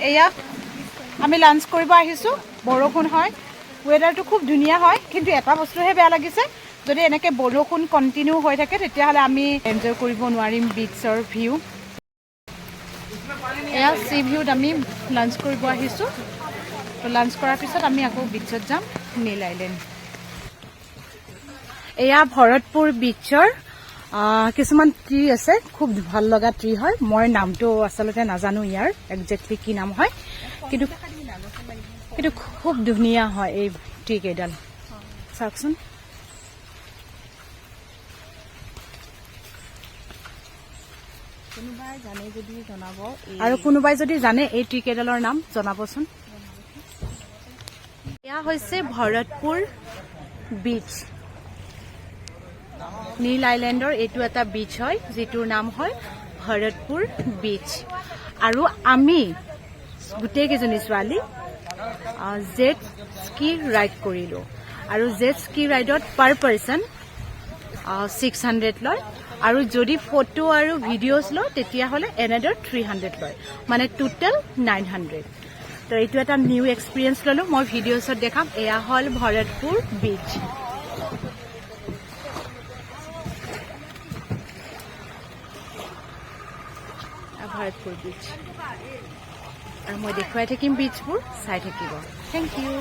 এয়া আমি লাঞ্চ কৰিব আহিছোঁ বৰষুণ হয় ৱেডাৰটো খুব ধুনীয়া হয় কিন্তু এটা বস্তুহে বেয়া লাগিছে যদি এনেকৈ বৰষুণ কণ্টিনিউ হৈ থাকে তেতিয়াহ'লে আমি এনজয় কৰিব নোৱাৰিম বিচৰ ভিউ এয়া চি ভিউত আমি লাঞ্চ কৰিব আহিছোঁ তো লাঞ্চ কৰাৰ পিছত আমি আকৌ বিচত যাম নীল আইলেণ্ড এয়া ভৰতপুৰ বিচৰ কিছুমান ট্ৰি আছে খুব ভাল লগা ট্ৰি হয় মই নামটো আচলতে নাজানো ইয়াৰ একজেক্টলি কি নাম হয় কিন্তু খুব ধুনীয়া হয় এই ট্ৰি কেইডাল চাওকচোন আৰু কোনোবাই যদি জানে এই ট্ৰি কেইডালৰ নাম জনাবচোন এয়া হৈছে ভৰতপুৰ বিচ নীল আইলেণ্ডৰ এইটো এটা বিচ হয় যিটোৰ নাম হয় ভৰতপুৰ বিচ আৰু আমি গোটেইকেইজনী ছোৱালী জেট স্কি ৰাইড কৰিলোঁ আৰু জেট স্কি ৰাইডত পাৰ পাৰ্চন 600 লয় আৰু যদি ফটো আৰু ভিডিঅ'জ লয় তেতিয়াহ'লে এনাডাৰ 300 লয় মানে টোটেল 900 তো এইটো এটা নিউ এক্সপিৰিয়েঞ্চ ল'লোঁ মই ভিডিঅ'ছত দেখাম এয়া হ'ল ভৰতপুৰ বিচ ভৰতপুৰ বিচ আৰু মই দেখুৱাই থাকিম বিচবোৰ চাই থাকিব থেংক ইউ